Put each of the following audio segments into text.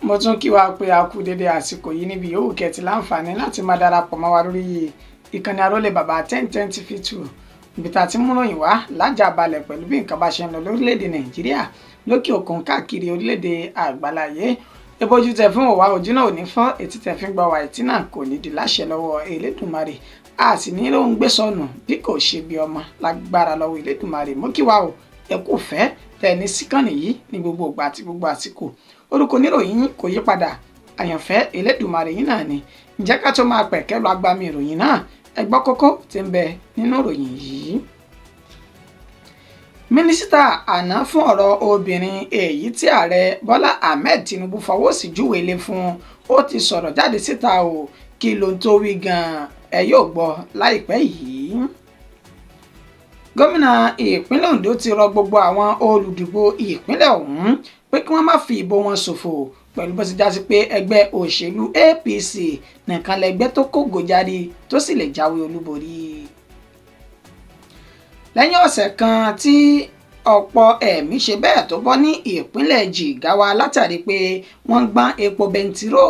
mo tún kí wa pé a kú dédé àsìkò yìí níbi yòówù kẹ́tì láǹfààní láti máa darapọ̀ mọ́ wa lórí ìkànnì Àrólé bàbá 1010 TV2 ibi tá a ti múròyìn wá lájà balẹ̀ pẹ̀lú bí nǹkan bá ṣe ń lọ lórílẹ̀‐èdè Nàìjíríà lókè òkun káàkiri orílẹ̀‐èdè àgbáláyé ebojú tẹ fún òwá ojú náà ò ní fọ́ etí tẹ fi ń gbọ́ wa etí náà kò ní di láṣẹ lọ́wọ́ Elédùmarè a sì ní ló ń gbé sọnù bí kò ṣe bí ọmọ lágbára lọ́wọ́ Elédùmarè mú kí wa o ẹ kò fẹ́ tẹ ní síkànnì yìí ní gbogbo ìgbà àti gbogbo àsìkò orúkọ oníròyìn kò yí padà àyànfẹ́ Elédùmarè yìí náà ni ǹjẹ́ ká tó máa pẹ̀kẹ́ lọ agbami ìròyìn náà ẹ gbọ́ kókó tí ń bẹ nínú ìròyìn yìí. Mínísítà àná fún ọ̀rọ̀ obìnrin èyí tí ààrẹ Bọ́lá Ahmed Tinubu fọwọ́ sí júwèé lé fún ó ti sọ̀rọ̀ jáde síta o kí ló ń tó wí gan-an ẹ yóò gbọ́ láìpẹ́ yìí. Gómìnà ìpínlẹ̀ Ondo ti rọ gbogbo àwọn olùdìbò ìpínlẹ̀ ọ̀hún pé kí wọ́n má fi ìbò wọn ṣòfò pẹ̀lú bó ti já sí pé ẹgbẹ́ òṣèlú APC nìkan lẹgbẹ́ tó kógo jáde tó sì lè jáwé olúborí. Lẹ́yìn ọ̀sẹ̀ kan tí ọ̀pọ̀ ẹ̀mí ṣe bẹ́ẹ̀ tó bọ́ ní ìpínlẹ̀ Jigawa látàrí pé wọ́n gbọ́n epo bẹntiró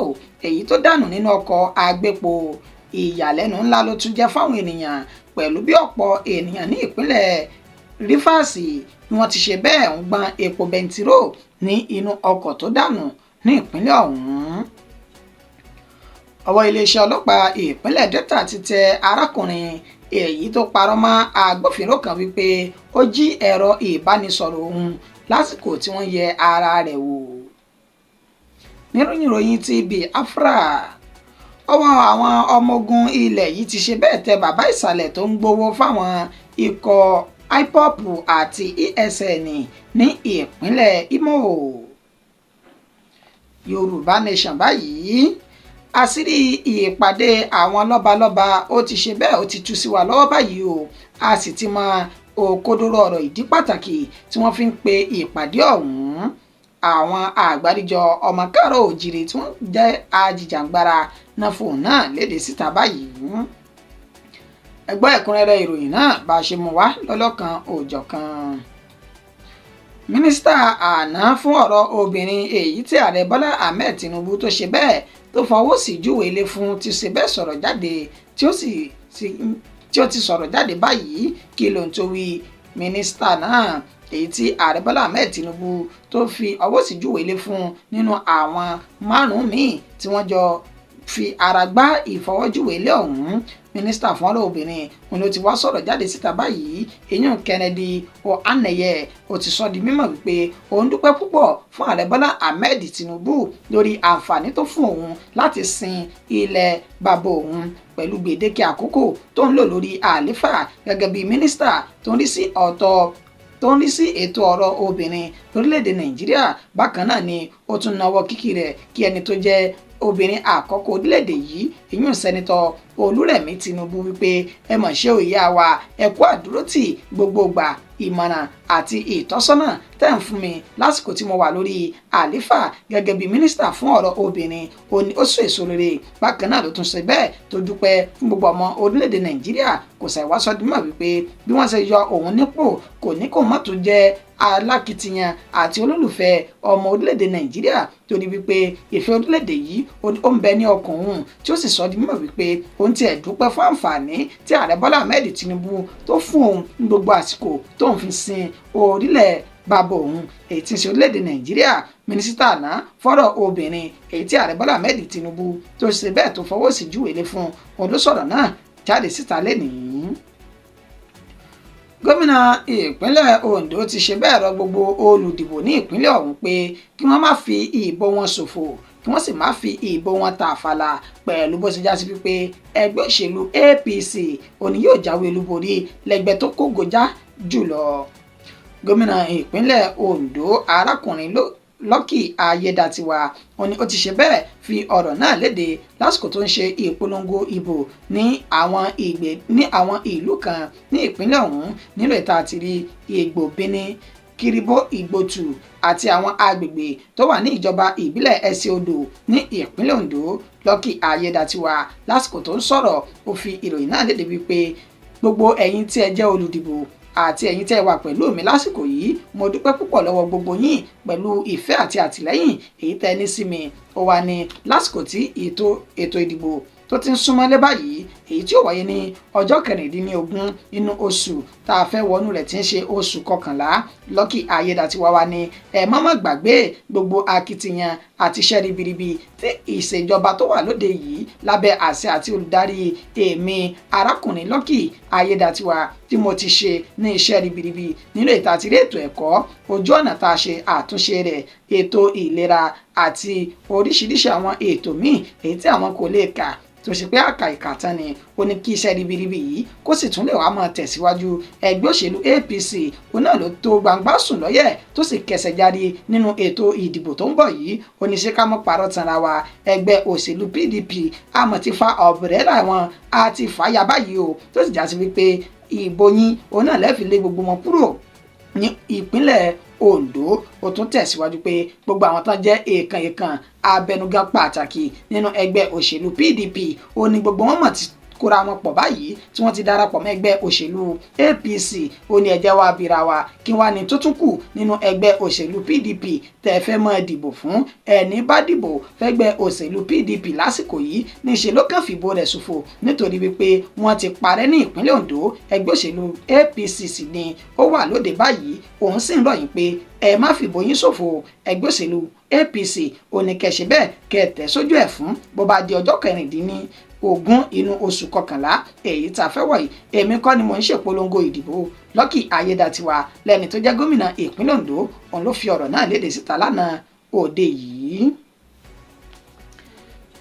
èyí tó dànù nínú ọkọ̀ agbépo ìyàlẹ́nu ńlá ló tún jẹ́ fáwọn ènìyàn pẹ̀lú bí ọ̀pọ̀ ènìyàn ní ìpínlẹ̀ Rivers ni wọ́n ti ṣe bẹ́ẹ̀ ń gbọ́n epo bẹntiró ní inú ọkọ̀ tó dànù ní ìpínlẹ̀ ọ̀hún. Ọwọ́ iléeṣẹ́ ọlọ́pàá ìpínlẹ̀ Delta ti tẹ arákùnrin èyí tó parọ́ mọ́ agbófinró kan wípé ó jí ẹ̀rọ ìbánisọ̀rọ̀ òun lásìkò tí wọ́n yẹ ara rẹ̀ wò. Níròyìn ti Biafra ọwọ́ àwọn ọmọ ogun ilẹ̀ yìí ti ṣe bẹ́ẹ̀ tẹ bàbá ìsàlẹ̀ tó ń gbowó fáwọn ikọ̀ IPOB àti ESN ní ìpínlẹ̀ Imo. Yorùbá Nation báyìí àṣírí ìpàdé àwọn lọ́balọ́ba ó ti ṣe bẹ́ẹ̀ ó ti tú sí wa lọ́wọ́ báyìí o a sì ti mọ òkodoro ọ̀rọ̀ ìdí pàtàkì tí wọ́n fi ń pe ìpàdé ọ̀hún. Àwọn àgbáríjọ ọmọ káàárọ̀ oòjíire tí wọ́n jẹ́ ajìjàǹgbara náà fóun náà léde síta báyìí. Ẹgbẹ́ ẹ̀kúnrẹ́rẹ́ ìròyìn náà bá a ṣe mú wá lọ́lọ́kan òòjọ̀kan. Mínísítà àná fún ọ̀rọ̀ obìnrin èyí tí ààrẹ Bọ́lá Ahmed Tinubu tó ṣe bẹ́ẹ̀ tó fọwọ́ sí júwèé lé fún ti ṣe bẹ́ẹ̀ sọ̀rọ̀ jáde tí ó ti sọ̀rọ̀ jáde báyìí kí ló ń tó wí. Mínísítà náà èyí tí ààrẹ Bọ́lá Ahmed Tinubu tó fi ọwọ́ sí júwèé lé fún nínú àwọn márùn-ún míì tí wọ́n jọ fi ara gbá ìfọwọ́júwèé lé ọ̀hún. Mínísítà fún ọ̀rọ̀ obìnrin òun ló ti wá sọ̀rọ̀ jáde síta báyìí èyàn Kennedy Ohaneye ó ti sọ di mímọ̀ wípé òun dúpẹ́ púpọ̀ fún ààrẹ Bọ́lá Ahmed Tinubu lórí àǹfààní tó fún òun láti sin ilẹ̀ bàbá òun pẹ̀lú gbèdéke àkókò tó ń lò lórí àléfà gẹ́gẹ́ bí mínísítà tó ń rí sí ètò ọ̀rọ̀ obìnrin lórílẹ̀‐èdè Nàìjíríà. Bákan náà ni ó tún nawọ́ kíkì rẹ̀ kí ẹni tó jẹ́ obìnrin àkọ́kọ́ orílẹ̀-èdè yìí ìyún sẹ́nitọ́ Olúrẹ̀mí Tinubu wípé ẹ mọ̀ ṣe òye wa ẹ kú àdúrótì gbogbogbà ìmọ̀ràn àti ìtọ́sọ́nà tẹ́ ń fún mi lásìkò tí mo wà lórí àléfà gẹ́gẹ́ bí mínísítà fún ọ̀rọ̀ obìnrin ó sọ èso rere. Bákan náà ló tún ṣe bẹ́ẹ̀ tó dúpẹ́ fún gbogbo ọmọ orílẹ̀-èdè Nàìjíríà kò ṣàìwá sọdúnmọ̀ wípé bí wọ́n ṣe yọ òun nípò kò ní kó mọ́tò jẹ́ alákìtìyàn àti olólùfẹ́ ọmọ orílẹ̀-èdè Nàìjíríà torí wípé ìfẹ́ orílẹ̀-èdè yìí ó ń bẹ ní ọkàn òun tí ó sì sọ di mímọ̀ wípé òun ti ẹ̀ dúpẹ́ fún àǹfààní tí ààrẹ Bọ́lá Ahmed Tinubu tó fún òun ní gbogbo àsìkò tó ń fi sin orílẹ̀ bàbá òun èyí tí ń ṣe orílẹ̀-èdè Nàìjíríà. Mínísítà àná fọ́rọ̀ obìnrin èyí tí ààrẹ Bọ́lá Ahmed Tinubu tó ṣe bẹ́ẹ̀ tó fọwọ́ sí júwèé lé fún òun ló sọ̀rọ̀ náà jáde síta lénìí. Gómìnà ìpínlẹ̀ Ondo ti ṣe bẹ́ẹ̀ rọ gbogbo olùdìbò ní ìpínlẹ̀ ọ̀hún pé kí wọ́n má fi ìbò wọn ṣòfò kí wọ́n sì má fi ìbò wọn tàfàlà pẹ̀lú bó ṣe já sí wípé ẹgbẹ́ òṣèlú APC òní yóò jáwé olúborí lẹ́gbẹ́ tó kógojá jùlọ. Gómìnà ìpínlẹ̀ Ondo arákùnrin Lucky Ayédatiwa ó ti ṣe bẹ́ẹ̀ fi ọ̀rọ̀ náà léde lásìkò tó ń ṣe ìpolongo ìbò ní àwọn ìlú kan ní ìpínlẹ̀ ọ̀hún nílò ìta àti rí Ìgbòbíní Kiribo Ìgbòtù àti àwọn agbègbè tó wà ní ìjọba ìbílẹ̀ Ẹsẹ̀ Odò ní ìpínlẹ̀ Ondo. Lucky Ayédatiwa lásìkò tó ń sọ̀rọ̀ ó fi ìròyìn náà léde wípé gbogbo ẹ̀yin tí ẹ jẹ́ olùdìbò àti ẹ̀yin tẹ́ ẹ wà pẹ̀lú mi lásìkò yìí mo dúpẹ́ púpọ̀ lọ́wọ́ gbogbo yín pẹ̀lú ìfẹ́ àti àtìlẹ́yìn èyí tẹ́ ẹ ní sí mi. Ó wà ní lásìkò tí ètò ìdìbò tó ti ń súnmọ́lé báyìí èyí tí ó wáyé ní ọjọ́ 16 nínú oṣù tá a fẹ́ wọnú rẹ̀ tí ń ṣe oṣù kọkànlá. Lucky Ayédatiwa wa ni ẹ má má gbàgbé gbogbo akitiyan àti iṣẹ́ ribiribi tí ìṣèjọba tó wà lóde yìí lábẹ́ àṣẹ àti olùdarí èmi arákùnrin Lucky Ayédatiwa tí mo ti ṣe ní iṣẹ́ ribiribi nínú ètò àtìrí ètò ẹ̀kọ́, ojú ọ̀nà tá a ṣe àtúnṣe rẹ̀, ètò ìlera àti oríṣiríṣi àwọn ètò míì èyí tí àwọn kò lè kà tó ṣe pé àkà ìkàtán ni. Ó ní kí iṣẹ́ ribiribi yìí kó sì tún lè wá máa tẹ̀síwájú. Ẹgbẹ́ òṣèlú APC òun náà ló tó gbangba sùn lọ́yẹ̀ tó sì kẹsẹ̀ jáde nínú ètò ìdìbò tó ń bọ̀ yìí. Ó ní ṣé ká mọ́ parọ́ tanra wa, ẹgbẹ́ òṣèlú PDP àmọ́ ti fa ọ̀bẹ̀rẹ̀là wọn àti fàyà báyìí o, tó sì já sí wípé ìbò yín òun náà lẹ́ẹ̀fi lé gbogbo wọn kúrò ní ìpínlẹ̀ Ondo. Ó tún tẹ̀síwájú pé gbogbo àwọn tán jẹ́ èèkàn abẹnugan pàtàkì nínú ẹgbẹ́ òṣèlú PDP ó ní gbogbo wọn mọ̀ ti kóra wọn pọ̀ báyìí tí wọ́n ti darapọ̀ mọ́ ẹgbẹ́ òṣèlú APC. Ó ní ẹ jẹ́ wá bira wa kí wá ní tó tún kù nínú ẹgbẹ́ òṣèlú PDP tẹ́ fẹ́ mọ́ dìbò fún. Ẹni bá dìbò fẹ́gbẹ́ òṣèlú PDP lásìkò yìí níṣe ló kàn fìbò rẹ̀ ṣòfò nítorí wípé wọ́n ti parẹ́ ní ìpínlẹ̀ Ondo. Ẹgbẹ́ òṣèlú APC sì ni ó wà lóde báyìí. Òun sì ń rọ̀ yín pé ẹ má fìbò yín ṣòfò. Ẹgbẹ́ òṣèlú APC ó ní kẹ́ ṣe bẹ́ẹ̀ kẹ́ tẹ̀ sójú ẹ̀ fún bó bá di ọjọ́ 16 inú oṣù kọkànlá èyí tá a fẹ́ wọ̀ yìí. Èmi kọ́ ni mò ń ṣèpolongo ìdìbò. Lucky Ayédatiwa lẹ́ni tó jẹ́ gómìnà ìpínlẹ̀ Ondo òun ló fi ọ̀rọ̀ náà léde síta lánàá òde yìí.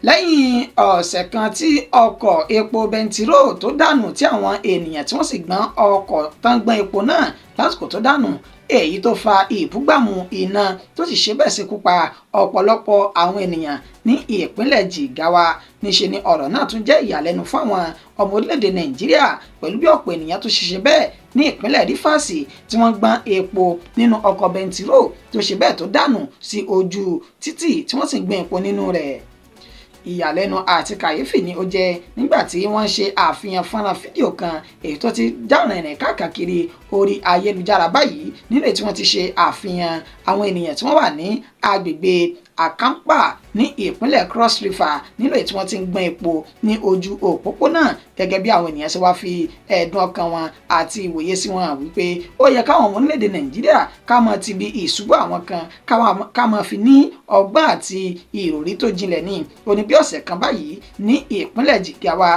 Lẹ́yìn ọ̀sẹ̀ kan tí ọkọ̀ epo bẹntiró tó dànù tí àwọn ènìyàn tí wọ́n sì gbọ́n ọkọ̀ tán gbọ́n epo náà lásìkò tó dànù, èyí tó fa ìbúgbàmù iná tó sì ṣe bẹ́ẹ̀ ṣekú pa ọ̀pọ̀lọpọ̀ àwọn ènìyàn ní ìpínlẹ̀ Jigawa. Níṣe ni ọ̀rọ̀ náà tún jẹ́ ìyàlẹ́nu fún àwọn ọmọ orílẹ̀-èdè Nàìjíríà pẹ̀lú bí ọ̀pọ̀ ènìyàn tó ṣiṣẹ́ bẹ́ẹ̀ ní ìpínlẹ̀ Rivers tí wọ́n gbọ́n epo nínú ọkọ̀ bẹntiró tó ṣe bẹ́ẹ̀ tó dànù sí ojú títì tí wọ́n sì gbọ́n epo nínú rẹ̀. Ìyàlẹ́nu àti kàyéfì ni ó jẹ́ nígbà tí wọ́n ṣe àfihàn fọ́nrán fídíò kan èyí tó ti dáhùn ẹ̀rìn káàkiri orí ayélujára báyìí nílé tí wọ́n ti ṣe àfihàn àwọn ènìyàn tí wọ́n wà ní agbègbè Àkàǹpà ní ìpínlẹ̀ Cross River nílé tí wọ́n ti ń gbọ́n epo ní ojú òpópónà gẹ́gẹ́ bí àwọn ènìyàn ṣe wá fi ẹ̀dùn ọkàn wọn àti ìwòye sí wọn wípé ó yẹ káwọn ọmọ orílẹ̀-èdè Nàìjíríà ká máa ti bi ìṣubú àwọn kan ká máa fi ní ọgbọ́n àti ìròrí tó jinlẹ̀ ní. Ó ní bí ọ̀sẹ̀ kan báyìí ní ìpínlẹ̀ Jigawa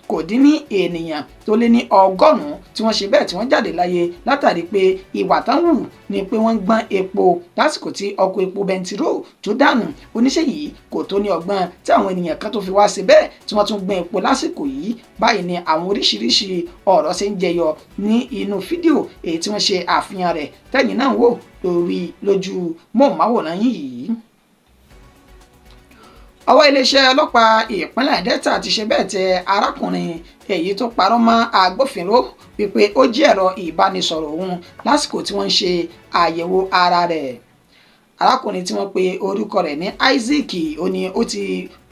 kò dín ní ènìyàn tó lé ní 100 tí wọ́n ṣe bẹ́ẹ̀ tí wọ́n jáde láyé látàrí pé ìwà tán wù ni pé wọ́n gbọ́n epo lásìkò tí ọkọ̀ epo bẹntiró tó dànù. Oníṣẹ́ yìí kò tó ní ọgbọ́n tí àwọn ènìyàn kan tó fi wá ṣe bẹ́ẹ̀ tí wọ́n tún gbọ́n epo lásìkò yìí. Báyìí ni àwọn oríṣiríṣi ọ̀rọ̀ ṣe ń jẹyọ ní inú fídíò èyí tí wọ́n ṣe àfihàn rẹ̀ tẹ́yìn náà wò lójú móhùnmáwòrán yìí. Ọwọ́ iléeṣẹ́ ọlọ́pàá ìpínlẹ̀ Delta ti ṣe bẹ́ẹ̀ tẹ arákùnrin èyí tó parọ́ mọ́ agbófinró wípé ó jí ẹ̀rọ ìbánisọ̀rọ̀ òun lásìkò tí wọ́n ń ṣe àyẹ̀wò ara rẹ̀. Arákùnrin tí wọ́n pe orúkọ rẹ̀ ní Isaac ó ní ó ti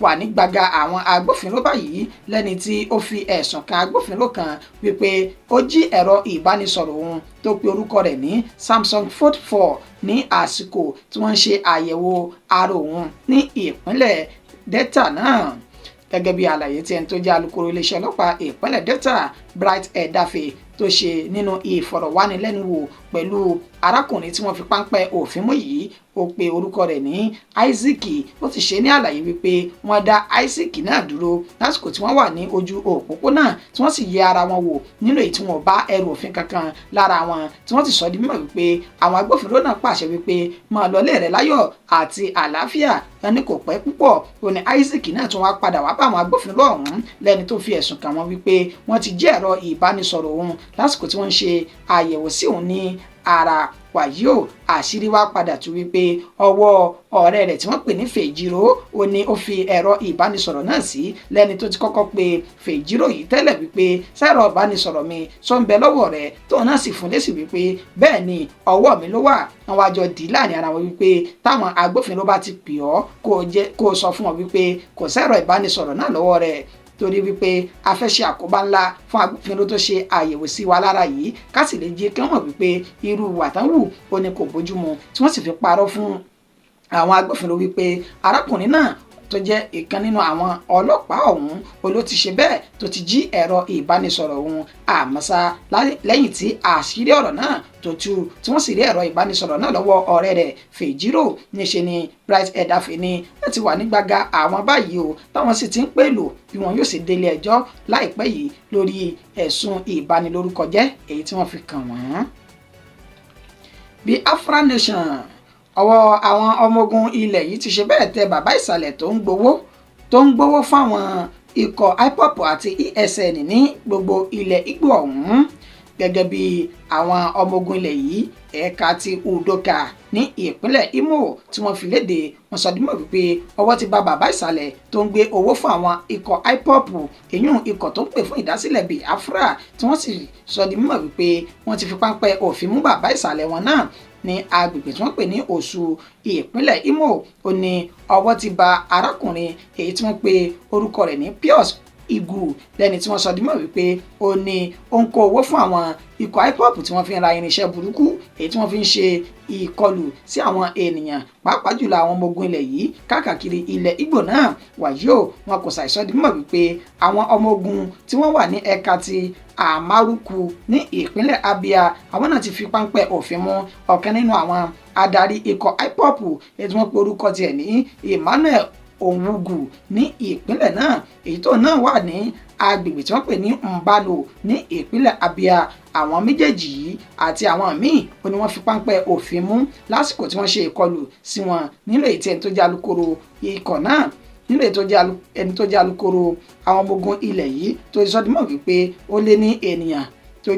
wà ní gbàgà àwọn agbófinró báyìí lẹ́ni tí ó fi ẹ̀sùn kan agbófinró kan wípé ó jí ẹ̀rọ ìbánisọ̀rọ̀ òun tó pe orúkọ rẹ̀ ní Samsung Fold 4 ní àsìkò tí wọ́n ń ṣe àyẹ̀wò ara òun ní ìpínlẹ̀ Delta náà. Gẹ́gẹ́ bí àlàyé tí ẹni tó jẹ́ alukoro iléeṣẹ́ ọlọ́pàá ìpínlẹ̀ Delta Bright Edafe tó ṣe nínú ìfọ̀rọ̀wánilẹ́nuwò pẹ̀lú arákùnrin tí wọ́n fi páńpẹ́ òfin mú yìí, ó pe orúkọ rẹ̀ ní Isaac. Ó ti ṣe ní àlàyé wípé wọ́n dá Isaac náà dúró lásìkò tí wọ́n wà ní ojú òpópónà tí wọ́n sì yẹ ara wọn wò nínú èyí tí wọ́n bá ẹrù òfin kankan lára wọn, tí wọ́n ti sọ di mímọ̀ wípé àwọn agbófinró náà pàṣẹ wípé máa lọlé rẹ̀ láyọ̀ àti àlàáfíà. Ẹni kò pẹ́ púpọ̀ ó ní Isaac náà tún wá padà wá bá àwọn agbófinró ọ̀hún lẹ́ni tó fi ẹ̀sùn kàn wọ́n wípé wọ́n ti jí ẹ̀rọ ìbánisọ̀rọ̀ òun lásìkò tí wọ́n ń ṣe àyẹ̀wò sí òun ní ara. Wàyí o, àṣírí wá padà tú wípé ọwọ́ ọ̀rẹ́ rẹ̀ tí wọ́n pè ní Fèjìrò ó ní ó fi ẹ̀rọ ìbánisọ̀rọ̀ náà sí lẹ́ni tó ti kọ́kọ́ pe Fèjìrò yìí tẹ́lẹ̀ wípé sẹ́rọ̀ ìbánisọ̀rọ̀ mi sọ ń bẹ lọ́wọ́ rẹ̀, tóun náà sì fún lésì wípé bẹ́ẹ̀ ni ọwọ́ mi ló wà. Àwọn àjọ dì láàrin ara wọn wípé táwọn agbófinró bá ti pè ọ́ kó sọ fún ọ wípé kò sẹ́rọ̀ ìbánisọ̀rọ̀ náà lọ́wọ́ rẹ̀. torí wípé a fẹ́ ṣe àkóbá ńlá fún agbófinró tó ṣe àyẹ̀wò sí wa lára yìí ká sì lè jẹ́ kí wọ́n mọ̀ wípé irú wàtánwù ó ní kò bójúmu tí wọ́n sì fi parọ́ fún àwọn agbófinró wípé arákùnrin náà tó jẹ́ ìkan nínú àwọn ọlọ́pàá ọ̀hún ló ti ṣe bẹ́ẹ̀ tó ti jí ẹ̀rọ ìbánisọ̀rọ̀ ọ̀hún àmọ́sá lẹ́yìn tí àṣírí ọ̀rọ̀ náà tó tú tí wọ́n sì rí ẹ̀rọ ìbánisọ̀rọ̀ náà lọ́wọ́ ọ̀rẹ́ rẹ̀ Fèjírò níṣe ni Bright Edafe ní wọ́n ti wà ní gbàgà àwọn báyìí o táwọn sì ti ń pèlò bí wọn yóò sì délé ẹjọ́ láìpẹ́ yìí lórí ẹ̀sùn ìbanilórúkọjẹ́ èyí tí wọ́n fi kàn wọ́n. Biafra Nation ọwọ́ àwọn ọmọ ogun ilẹ̀ yìí ti ṣe bẹ́ẹ̀ tẹ bàbá ìsàlẹ̀ tó ń gbowó fáwọn ikọ̀ IPOB àti ESN ní gbogbo ilẹ̀ Ìgbò ọ̀hún gẹ́gẹ́ bí àwọn ọmọ ogun ilẹ̀ yìí ẹ̀ka ti Udoka ní ìpínlẹ̀ Imo tí wọ́n fi léde wọ́n sọ dímọ̀ wípé ọwọ́ ti bà bàbá ìsàlẹ̀ tó ń gbé owó fún àwọn ikọ̀ IPOB èyún ikọ̀ tó ń pè fún ìdásílẹ̀ Biafra tí wọ́n sì sọ dímọ̀ wípé wọ́n ti fi páńpẹ́ òfin mú bàbá ìsàlẹ̀ wọn náà ní agbègbè tí wọ́n pè ní Oṣù ìpínlẹ̀ Imo ó ní ọwọ́ ti bà arákùnrin èyí tí wọ́n pe orúkọ rẹ̀ ní Pius Igu lẹ́ni tí wọ́n sọ dímọ̀ wípé ó ní ó ń kó owó fún àwọn ikọ̀ IPOB tí wọ́n fi ń ra irinṣẹ́ burúkú èyí tí wọ́n fi ń ṣe ìkọlù sí àwọn ènìyàn pàápàá jùlọ àwọn ọmọ ogun ilẹ̀ yìí káàkiri ilẹ̀ Ìgbò náà wàyí o wọn kò ṣàìsọ dímọ̀ wípé àwọn ọmọ ogun tí wọ́n wà ní ẹ̀ka ti Amaruku ní ìpínlẹ̀ Abia àwọn náà ti fi páńpẹ́ òfin mú ọ̀kan nínú àwọn adarí ikọ̀ IPOB èyí tí wọ́n pe orúkọ tiẹ̀ ní Emmanuel Onwugu ní ìpínlẹ̀ náà èyí tó náà wà ní agbègbè tí wọ́n pè ní Mbalo ní ìpínlẹ̀ Abia àwọn méjèèjì yìí àti àwọn míì ó ní wọ́n fi páńpẹ́ òfin mú lásìkò tí wọ́n ṣe ìkọlù sí wọn nílò èyí tí ẹni tó jẹ́ alukoro ikọ̀ náà nílò èyí tó jẹ́ ẹni tó jẹ́ alukoro àwọn ọmọ ogun ilẹ̀ yìí tó sọdímọ̀ wípé ó lé ní ènìyàn tó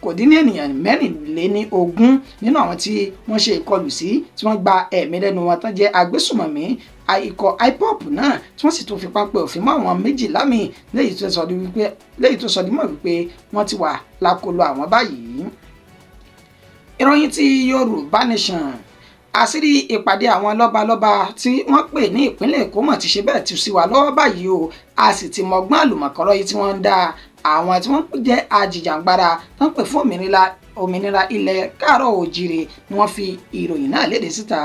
kò dín ní ènìyàn 24 nínú àwọn tí wọ́n ṣe ìkọlù sí tí wọ́n gba ẹ̀mí lẹ́nu wọn tán jẹ́ agbésùmọ̀mí ikọ̀ IPOB náà tí wọ́n sì tún fi páńpẹ́ òfin mọ́ àwọn 12 míì léyìí tó sọ dímọ̀ wípé wọ́n ti wà lákọlò àwọn báyìí. Ìròyìn ti Yorùbá Nation àṣírí ìpàdé àwọn lọ́balọ́ba tí wọ́n pè ní ìpínlẹ̀ Èkó mọ̀ ti ṣe bẹ́ẹ̀ tú sí wa lọ́wọ́ báyìí o a sì ti mọ̀gbọ́n àlùmọ̀kọ́rọ́ yìí tí wọ́n ń dá àwọn tí wọ́n jẹ́ ajìjàǹgbara tó ń pè fún òmìnira ilẹ̀ káàárọ̀ òjìrè ni wọ́n fi ìròyìn náà léde síta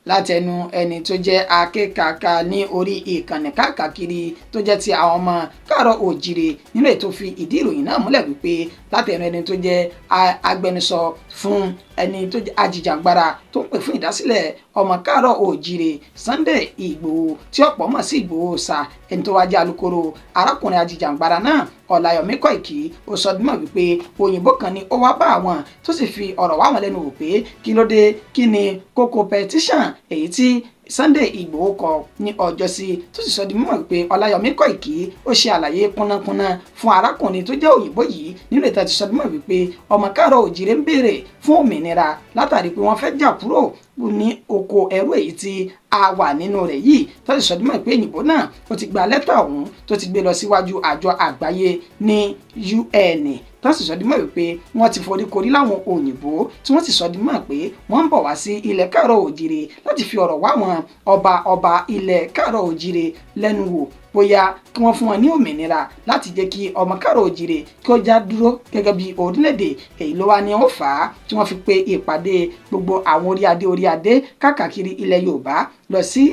látẹnu ẹni tó jẹ́ akékaka ní orí ìkànnì káàkiri tó jẹ́ ti àwọn ọmọ káàárọ̀ òjìrè nínú ètò fi ìdí ìròyìn náà múlẹ̀ wípé látẹnu ẹni tó jẹ́ agbẹnusọ fún ẹni tó jẹ́ ajìjàǹgbara tó ń pè fún ìdásílẹ̀ ọmọ káàárọ̀ òjìrè Sunday Ìgbòho tí ọ̀pọ̀ mọ̀ sí Ìgbòho Òòṣà ẹni tó wá jẹ́ alukoro arákùnrin ajìjàǹgbara náà Ọláyọmí Kọ́ìkì ó sọ dímọ̀ wípé òyìnbó kan ni ó wá bá àwọn tó sì fi ọ̀rọ̀ wá wọn lẹ́nu wò pé kí ló dé kí ni kókó petition èyí tí Sunday Ìgbòho kọ ní ọjọ́sí tó sì sọ di mímọ̀ pé Ọláyọmí Kọ́ìkì ó ṣe àlàyé kúnnákúnná fún arákùnrin tó jẹ́ òyìnbó yìí nínú ìta ti sọ di mímọ̀ wípé ọmọ káàárọ̀ òjìrè ń béèrè fún òmìnira látàrí pé wọ́n fẹ́ jà kúrò ní oko ẹrú èyí tí a wà nínú rẹ̀ yìí tó sì sọ di mímọ̀ pé òyìnbó náà ó ti gba lẹ́tà ọ̀hún tó ti gbé lọ síwájú àjọ àgbáyé ní UN tó sì sọ di mọ̀ wípé wọ́n ti foríkorí láwọn òyìnbó tí wọ́n sì sọ di mọ̀ pé wọ́n ń bọ̀ wá sí ilẹ̀ káàárọ̀ òjìrè láti fi ọ̀rọ̀ wá wọn ọba ilẹ̀ káàárọ̀ òjìrè lẹ́nu wò bóyá kí wọ́n fún wọn ní òmìnira láti jẹ́ kí ọmọ káàárọ̀ òjìrè kí ó já dúró gẹ́gẹ́ bí orílẹ̀-èdè èyí ló wá ní ó fà á tí wọ́n fi pe ìpàdé gbogbo àwọn orí adé káàkiri ilẹ̀ Yorùbá lọ sí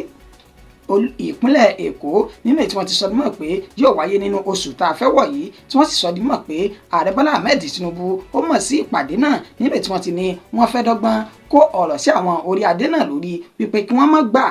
ìpínlẹ̀ Èkó nínú èyí tí wọ́n ti sọ dímọ̀ pé yóò wáyé nínú oṣù tá a fẹ́ wọ̀ yìí tí wọ́n sì sọ dímọ̀ pé ààrẹ Bọ́lá Ahmed Tinubu ó mọ̀ sí ìpàdé náà níbẹ̀ tí wọ́n ti ní wọ́n fẹ́ dọ́gbọ́n kó ọ̀rọ̀ sí àwọn orí adé náà lórí wípé kí wọ́n má gbà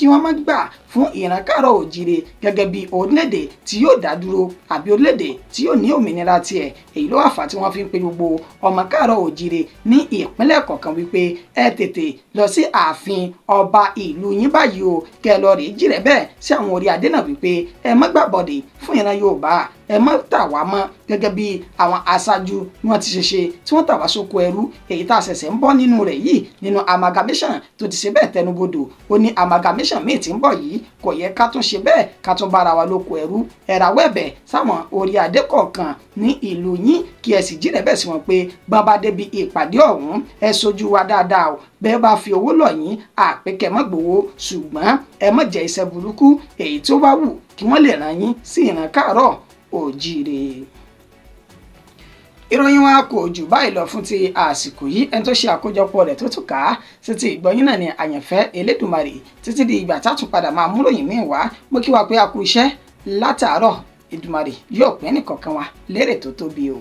kí wọ́n má gbà fún ìran káàárọ̀ òjìrè gẹ́gẹ́ bí orílẹ̀-èdè tí yóò dá dúró àbí orílẹ̀-èdè tí yóò ní òmìnira tiẹ̀ èyí ló wà fà tí wọ́n fi ń pe gbogbo ọmọ káàárọ̀ òjìrè ní ìpínlẹ̀ kọ̀ọ̀kan wípé ẹ tètè lọ sí ààfin ọba ìlú yín báyìí o kẹ́ lọ rèé jìrẹ̀ bẹ́ẹ̀ sí àwọn orí adé náà wípé ẹ má gbàbọ̀dè fún ìran Yorùbá ẹ má tà wá mọ́ gẹ́gẹ́ bí àwọn aṣáájú ni wọ́n ti ṣe tí wọ́n tà wá sóko ẹrú èyí tá a ṣẹ̀ṣẹ̀ ń bọ́ nínú rẹ̀ yìí nínú amalgamation tó ti ṣe bẹ́ẹ̀ tẹnubodò ó ní amalgamation míì tí ń bọ̀ yìí kò yẹ ká tún ṣe bẹ́ẹ̀ ká tún bára wa lóko ẹrú ẹ rawọ́ ẹ̀bẹ̀ sáwọn orí adé kọ̀ọ̀kan ní ìlú yín kí ẹ sì jílẹ̀ bẹ́ẹ̀ sí wọn pé bàbá débi ìpàdé ọ̀hún ẹ sojú wa dáadáa o bẹ́ẹ̀ bá fi owó lọ̀ yín àpékẹ́ mọ́ gbowó ṣùgbọ́n ẹ má jẹ́ iṣẹ́ burúkú èyí tó bá wù kí wọ́n lè ràn yín sí ìran káàárọ̀ oòjíire. Ìròyìn wa kò jù báyìí lọ fún ti àsìkò yìí ẹni tó ṣe àkójọpọ̀ rẹ̀ tó tún kà á sí ti ìgbọ́yìn náà ní àyànfẹ́ Elédùmarè títí di ìgbà tá tún padà máa múròyìn míì wá mo kí wa pé a kú iṣẹ́ látàárọ̀ Èdùmarè yóò pín ẹnìkọ̀ọ̀kan wa lérè tó tóbi o.